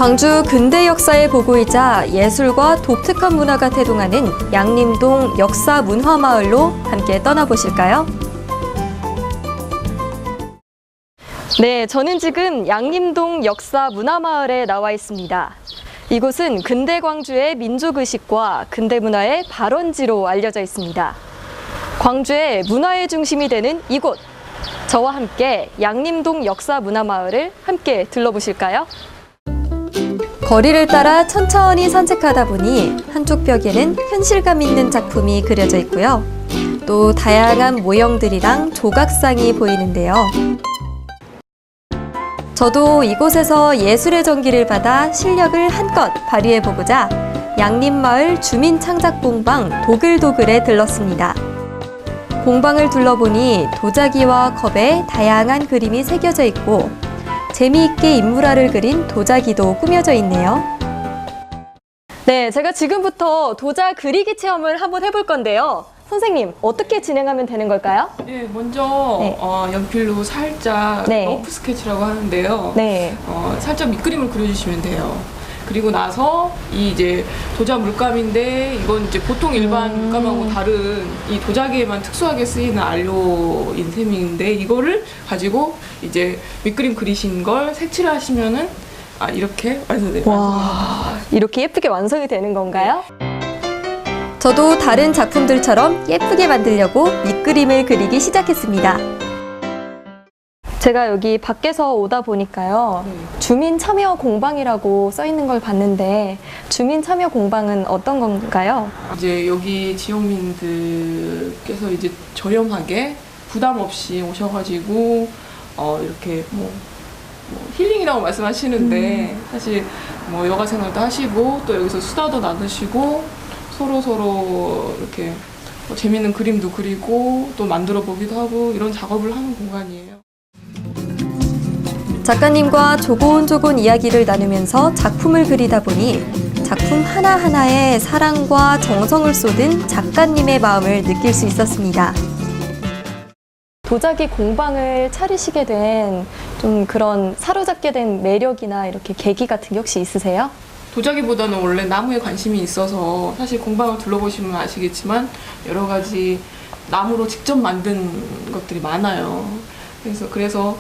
광주 근대 역사의 보고이자 예술과 독특한 문화가 태동하는 양림동 역사문화마을로 함께 떠나보실까요? 네, 저는 지금 양림동 역사문화마을에 나와 있습니다. 이곳은 근대 광주의 민족의식과 근대 문화의 발원지로 알려져 있습니다. 광주의 문화의 중심이 되는 이곳, 저와 함께 양림동 역사문화마을을 함께 둘러보실까요? 거리를 따라 천천히 산책하다 보니 한쪽 벽에는 현실감 있는 작품이 그려져 있고요. 또 다양한 모형들이랑 조각상이 보이는데요. 저도 이곳에서 예술의 전기를 받아 실력을 한껏 발휘해보고자 양림마을 주민창작공방 도글도글에 들렀습니다. 공방을 둘러보니 도자기와 컵에 다양한 그림이 새겨져 있고 재미있게 인물화를 그린 도자기도 꾸며져 있네요. 네, 제가 지금부터 도자 그리기 체험을 한번 해볼 건데요. 선생님, 어떻게 진행하면 되는 걸까요? 네, 먼저 연필로 살짝 러프 스케치라고 하는데요. 살짝 밑그림을 그려주시면 돼요. 그리고 나서 이 이제 도자 물감인데 이건 이제 보통 일반 물감하고 다른 이 도자기에만 특수하게 쓰이는 안료 인셈인데 이거를 가지고 이제 밑그림 그리신 걸 색칠을 하시면은 이렇게 완성돼요. 와, 이렇게 예쁘게 완성이 되는 건가요? 저도 다른 작품들처럼 예쁘게 만들려고 밑그림을 그리기 시작했습니다. 제가 여기 밖에서 오다 보니까요. 주민 참여 공방이라고 써 있는 걸 봤는데 주민 참여 공방은 어떤 건가요? 이제 여기 지역민들께서 이제 저렴하게 부담 없이 오셔가지고 이렇게 뭐 힐링이라고 말씀하시는데 사실 뭐 여가 생활도 하시고 또 여기서 수다도 나누시고 서로 이렇게 재밌는 그림도 그리고 또 만들어 보기도 하고 이런 작업을 하는 공간이에요. 작가님과 조곤조곤 이야기를 나누면서 작품을 그리다 보니 작품 하나하나에 사랑과 정성을 쏟은 작가님의 마음을 느낄 수 있었습니다. 도자기 공방을 차리시게 된 좀 그런 사로잡게 된 매력이나 이렇게 계기 같은 게 혹시 있으세요? 도자기보다는 원래 나무에 관심이 있어서 사실 공방을 둘러보시면 아시겠지만 여러 가지 나무로 직접 만든 것들이 많아요. 그래서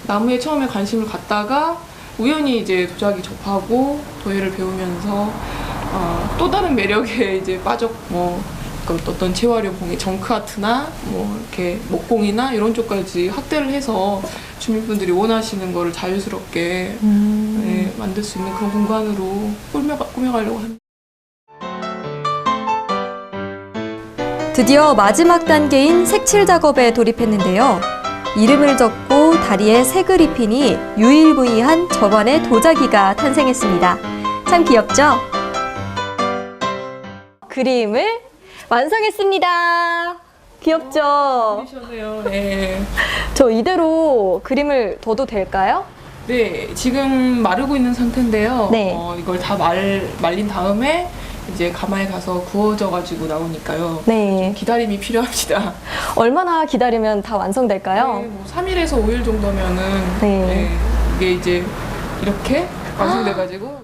나무에 처음에 관심을 갖다가 우연히 이제 도자기 접하고 도예를 배우면서 또 다른 매력에 이제 빠졌고 어떤 재활용공예, 정크아트나 뭐 이렇게 목공이나 이런 쪽까지 확대를 해서 주민분들이 원하시는 거를 자유스럽게 만들 수 있는 그런 공간으로 꾸며가려고 합니다. 드디어 마지막 단계인 색칠 작업에 돌입했는데요. 이름을 적고 다리에 색을 입히니 유일무이한 저만의 도자기가 탄생했습니다. 참 귀엽죠? 그림을 완성했습니다. 귀엽죠? 그러셨네요. 네. 저 이대로 그림을 둬도 될까요? 네, 지금 마르고 있는 상태인데요. 이걸 다 말린 다음에 이제 가마에 가서 구워져 가지고 나오니까요. 좀 기다림이 필요합니다. 얼마나 기다리면 다 완성될까요? 네, 뭐 3일에서 5일 정도면은 이게 이제 이렇게 완성돼 가지고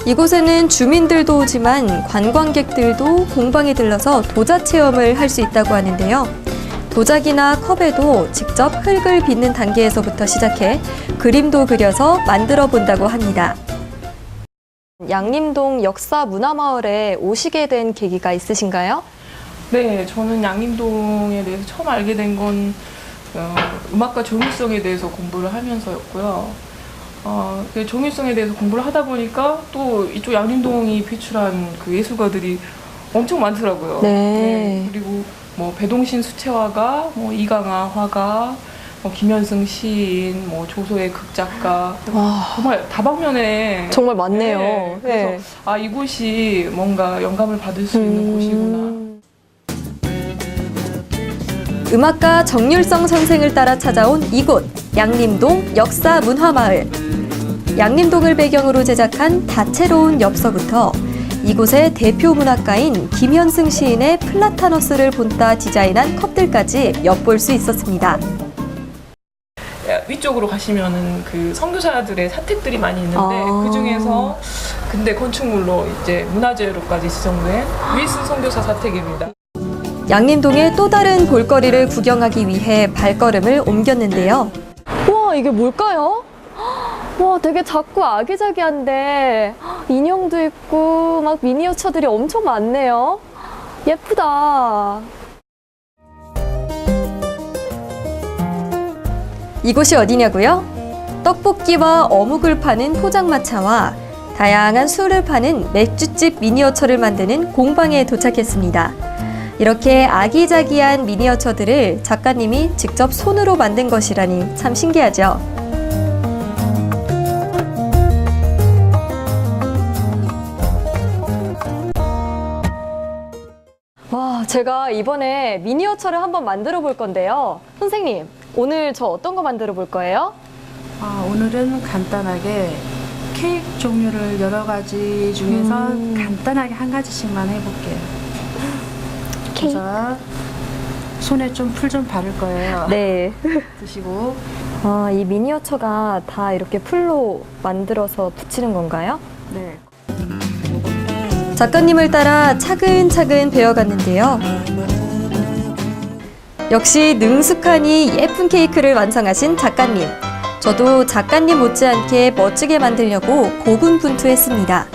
이곳에는 주민들도 오지만 관광객들도 공방에 들러서 도자 체험을 할 수 있다고 하는데요. 도자기나 컵에도 직접 흙을 빚는 단계에서부터 시작해 그림도 그려서 만들어 본다고 합니다. 양림동 역사문화마을에 오시게 된 계기가 있으신가요? 네, 저는 양림동에 대해서 처음 알게 된 건 음악과 정일성에 대해서 공부를 하면서였고요. 그 정일성에 대해서 공부를 하다 보니까 또 이쪽 양림동이 비출한 그 예술가들이 엄청 많더라고요. 그리고 뭐 배동신 수채화가, 뭐 이강화 화가, 뭐 김현승 시인, 뭐 조소의 극작가, 정말 다방면에 정말 많네요. 그래서 이곳이 뭔가 영감을 받을 수 있는 곳이구나. 음악가 정률성 선생을 따라 찾아온 이곳 양림동 역사문화마을. 양림동을 배경으로 제작한 다채로운 엽서부터 이곳의 대표 문학가인 김현승 시인의 플라타너스를 본따 디자인한 컵들까지 엿볼 수 있었습니다. 위쪽으로 가시면은 그 선교사들의 사택들이 많이 있는데 아. 그 중에서 근대 건축물로 이제 문화재로까지 지정된 윌슨 선교사 사택입니다. 양림동의 또 다른 볼거리를 구경하기 위해 발걸음을 옮겼는데요. 와, 이게 뭘까요? 와, 되게 작고 아기자기한데 인형도 있고 막 미니어처들이 엄청 많네요. 예쁘다. 이곳이 어디냐고요? 떡볶이와 어묵을 파는 포장마차와 다양한 술을 파는 맥주집 미니어처를 만드는 공방에 도착했습니다. 이렇게 아기자기한 미니어처들을 작가님이 직접 손으로 만든 것이라니 참 신기하죠. 와, 제가 이번에 미니어처를 한번 만들어 볼 건데요. 선생님, 오늘 저 어떤 거 만들어 볼 거예요? 오늘은 간단하게 케이크 종류를 여러 가지 중에서 간단하게 한 가지씩만 해볼게요. 케이크. 자, 손에 좀 풀 좀 바를 거예요. 네. 드시고. 이 미니어처가 다 이렇게 풀로 만들어서 붙이는 건가요? 네. 작가님을 따라 차근차근 배워갔는데요. 역시 능숙하니 예쁜 케이크를 완성하신 작가님. 저도 작가님 못지않게 멋지게 만들려고 고군분투했습니다.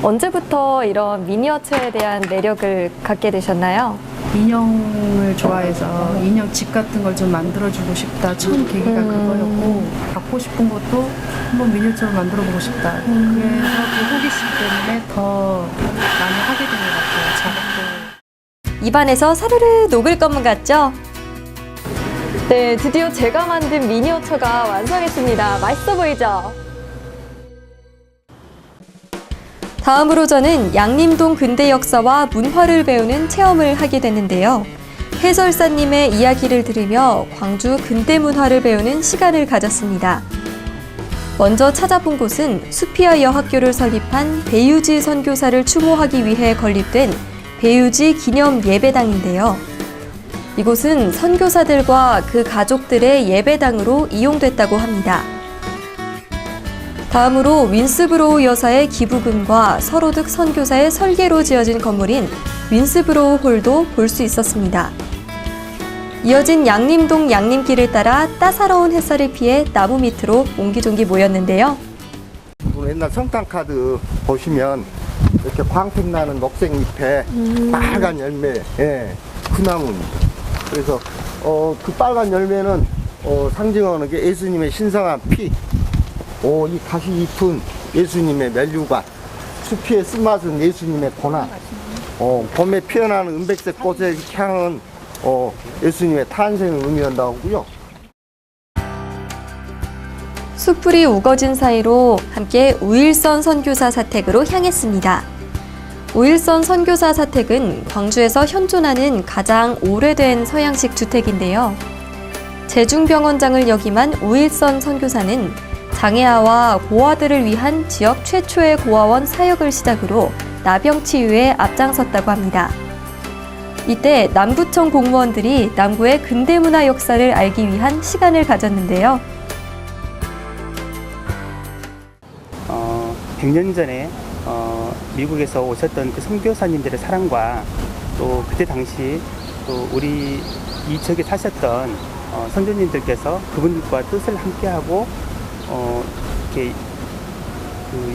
언제부터 이런 미니어처에 대한 매력을 갖게 되셨나요? 인형을 좋아해서 인형 집 같은 걸 좀 만들어주고 싶다. 처음 계기가 그거였고, 갖고 싶은 것도 한번 미니어처로 만들어보고 싶다. 그래서 그 호기심 때문에 더 많이 하게 된 것 같아요. 작업도. 입안에서 사르르 녹을 것만 같죠? 네, 드디어 제가 만든 미니어처가 완성했습니다. 맛있어 보이죠? 다음으로 저는 양림동 근대 역사와 문화를 배우는 체험을 하게 됐는데요. 해설사님의 이야기를 들으며 광주 근대 문화를 배우는 시간을 가졌습니다. 먼저 찾아본 곳은 수피아 여학교를 설립한 배유지 선교사를 추모하기 위해 건립된 배유지 기념 예배당인데요. 이곳은 선교사들과 그 가족들의 예배당으로 이용됐다고 합니다. 다음으로 윈스브로우 여사의 기부금과 서로득 선교사의 설계로 지어진 건물인 윈스브로우 홀도 볼 수 있었습니다. 이어진 양림동 양림길을 따라 따사로운 햇살을 피해 나무 밑으로 옹기종기 모였는데요. 옛날 성탄 카드 보시면 이렇게 광택 나는 녹색 잎에 빨간 열매, 그 나무입니다. 그래서 그 빨간 열매는 상징하는 게 예수님의 신성한 피. 이 가시 잎은 예수님의 면류관, 수피의 쓴맛은 예수님의 고난, 봄에 피어나는 은백색 꽃의 향은 예수님의 탄생을 의미한다고 하고요. 숯불이 우거진 사이로 함께 우일선 선교사 사택으로 향했습니다. 우일선 선교사 사택은 광주에서 현존하는 가장 오래된 서양식 주택인데요. 제중병원장을 역임한 우일선 선교사는 장애아와 고아들을 위한 지역 최초의 고아원 사역을 시작으로 나병 치유에 앞장섰다고 합니다. 이때 남구청 공무원들이 남구의 근대문화 역사를 알기 위한 시간을 가졌는데요. 100년 전에 미국에서 오셨던 그 선교사님들의 사랑과 또 그때 당시 또 우리 이 지역에 사셨던 선조님들께서 그분들과 뜻을 함께하고 이렇게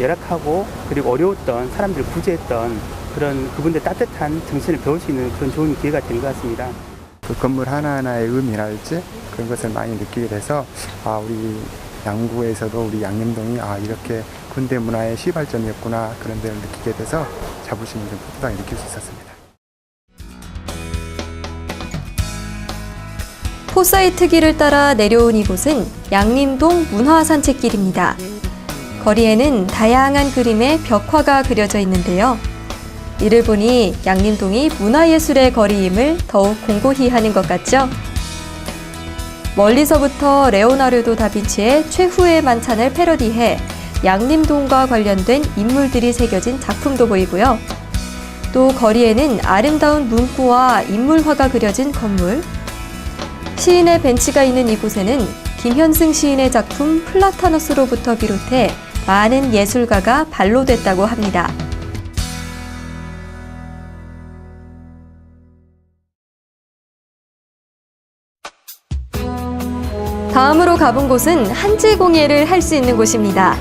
열악하고 그리고 어려웠던 사람들을 구제했던 그런 그분들 따뜻한 정신을 배울 수 있는 그런 좋은 기회가 된 것 같습니다. 그 건물 하나하나의 의미랄지 그런 것을 많이 느끼게 돼서 우리 양구에서도 우리 양림동이 이렇게 근대 문화의 시발점이었구나 그런 데를 느끼게 돼서 자부심을 좀 뿌듯하게 느낄 수 있었습니다. 포사이트 길을 따라 내려온 이곳은 양림동 문화산책길입니다. 거리에는 다양한 그림의 벽화가 그려져 있는데요. 이를 보니 양림동이 문화예술의 거리임을 더욱 공고히 하는 것 같죠? 멀리서부터 레오나르도 다빈치의 최후의 만찬을 패러디해 양림동과 관련된 인물들이 새겨진 작품도 보이고요. 또 거리에는 아름다운 문구와 인물화가 그려진 건물, 시인의 벤치가 있는 이곳에는 김현승 시인의 작품 플라타너스로부터 비롯해 많은 예술가가 발로됐다고 합니다. 다음으로 가본 곳은 한지 공예를 할 수 있는 곳입니다.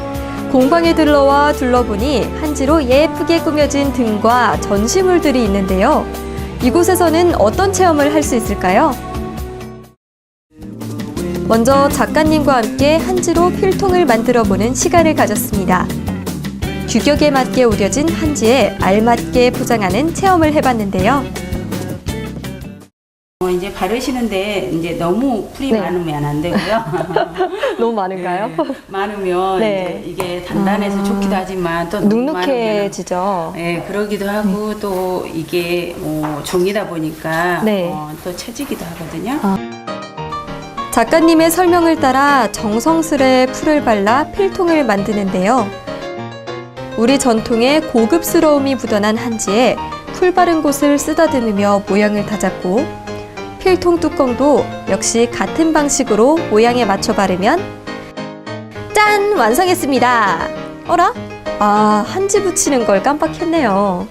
공방에 들러와 둘러보니 한지로 예쁘게 꾸며진 등과 전시물들이 있는데요. 이곳에서는 어떤 체험을 할 수 있을까요? 먼저 작가님과 함께 한지로 필통을 만들어보는 시간을 가졌습니다. 규격에 맞게 우려진 한지에 알맞게 포장하는 체험을 해봤는데요. 이제 바르시는데 이제 너무 풀이 네. 많으면 안 되고요. 너무 많은가요? 네, 많으면 네. 이제 이게 단단해서 좋기도 하지만 또 눅눅해지죠. 네, 그러기도 하고 또 이게 종이다 보니까 네. 또 처지기도 하거든요. 작가님의 설명을 따라 정성스레 풀을 발라 필통을 만드는데요. 우리 전통의 고급스러움이 묻어난 한지에 풀 바른 곳을 쓰다듬으며 모양을 다잡고 필통 뚜껑도 역시 같은 방식으로 모양에 맞춰 바르면 짠! 완성했습니다. 어라? 아, 한지 붙이는 걸 깜빡했네요.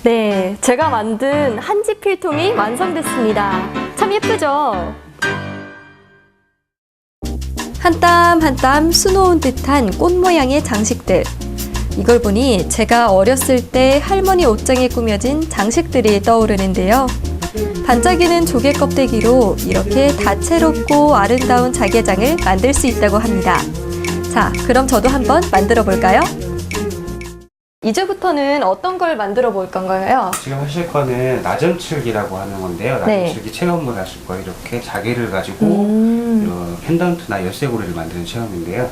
네, 제가 만든 한지 필통이 완성됐습니다. 참 예쁘죠? 한 땀 한 땀 수놓은 듯한 꽃 모양의 장식들. 이걸 보니 제가 어렸을 때 할머니 옷장에 꾸며진 장식들이 떠오르는데요. 반짝이는 조개 껍데기로 이렇게 다채롭고 아름다운 자개장을 만들 수 있다고 합니다. 자, 그럼 저도 한번 만들어 볼까요? 이제부터는 어떤 걸 만들어 볼 건가요? 지금 하실 거는 나점칠기라고 하는 건데요. 네. 나점칠기 체험을 하실 거예요. 이렇게 자개를 가지고 이런 펜던트나 열쇠고리를 만드는 체험인데요.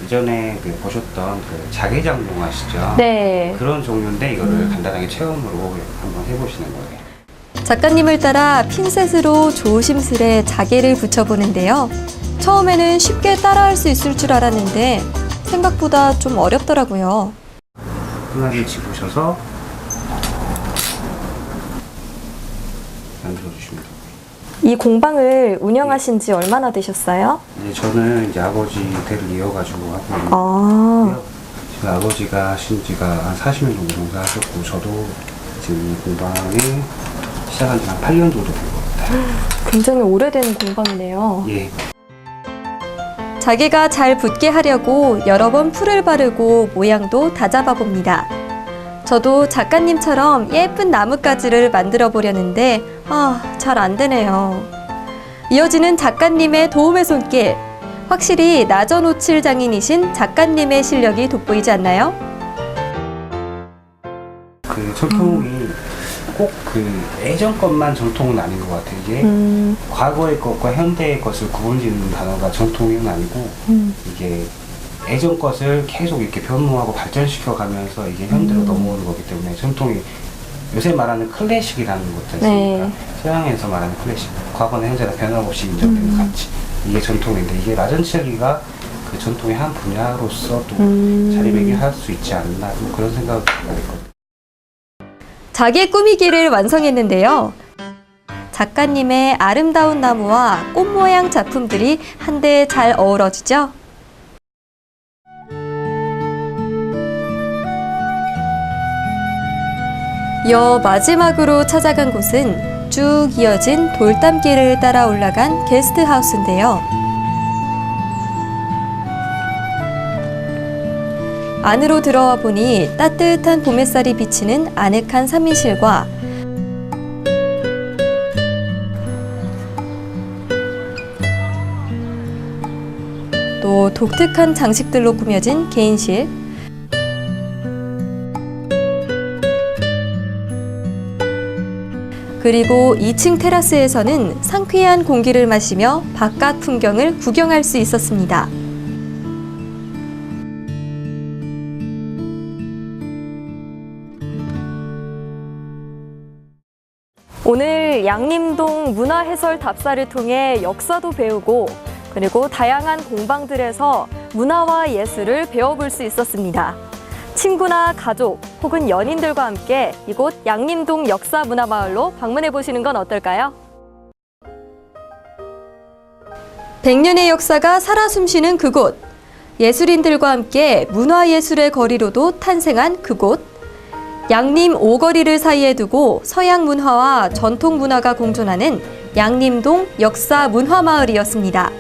이전에 보셨던 그 자개장봉 아시죠? 네. 그런 종류인데 이거를 간단하게 체험으로 한번 해보시는 거예요. 작가님을 따라 핀셋으로 조심스레 자개를 붙여보는데요. 처음에는 쉽게 따라할 수 있을 줄 알았는데 생각보다 좀 어렵더라고요. 하나를 집으셔서 만들어주시면 돼요. 이 공방을 운영하신 지 얼마나 되셨어요? 이제 저는 이제 아버지 대를 이어가지고 하고 있는 아, 거고요. 지금 아버지가 하신 지가 한 40년 정도 종사하셨고 저도 지금 이 공방에 시작한 지 한 8년 정도 된 겁니다. 굉장히 오래된 공방이네요. 예. 자개가 잘 붙게 하려고 여러 번 풀을 바르고 모양도 다잡아 봅니다. 저도 작가님처럼 예쁜 나뭇가지를 만들어 보려는데 잘 안 되네요. 이어지는 작가님의 도움의 손길. 확실히 나전오칠 장인이신 작가님의 실력이 돋보이지 않나요? 그 전통이 꼭 그 예전 것만 전통은 아닌 것 같아요. 이게 과거의 것과 현대의 것을 구분짓는 단어가 전통은 아니고 이게 예전 것을 계속 이렇게 변모하고 발전시켜 가면서 이게 현대로 넘어오는 거기 때문에 전통이 요새 말하는 클래식이라는 것도 있습니까? 네. 서양에서 말하는 클래식, 과거나 현재나 변함없이 인정되는 가치, 이게 전통인데 이게 나전칠기가 그 전통의 한 분야로서 또 자리매김할 수 있지 않나 좀 그런 생각을 하게 됐거든요. 자개 꾸미기를 완성했는데요. 작가님의 아름다운 나무와 꽃 모양 작품들이 한데 잘 어우러지죠? 이어 마지막으로 찾아간 곳은 쭉 이어진 돌담길을 따라 올라간 게스트하우스인데요. 안으로 들어와 보니 따뜻한 봄 햇살이 비치는 아늑한 3인실과 또 독특한 장식들로 꾸며진 개인실, 그리고 2층 테라스에서는 상쾌한 공기를 마시며 바깥 풍경을 구경할 수 있었습니다. 오늘 양림동 문화해설 답사를 통해 역사도 배우고 그리고 다양한 공방들에서 문화와 예술을 배워볼 수 있었습니다. 친구나 가족 혹은 연인들과 함께 이곳 양림동 역사문화마을로 방문해 보시는 건 어떨까요? 100년의 역사가 살아 숨쉬는 그곳. 예술인들과 함께 문화예술의 거리로도 탄생한 그곳. 양림 오거리를 사이에 두고 서양 문화와 전통 문화가 공존하는 양림동 역사 문화마을이었습니다.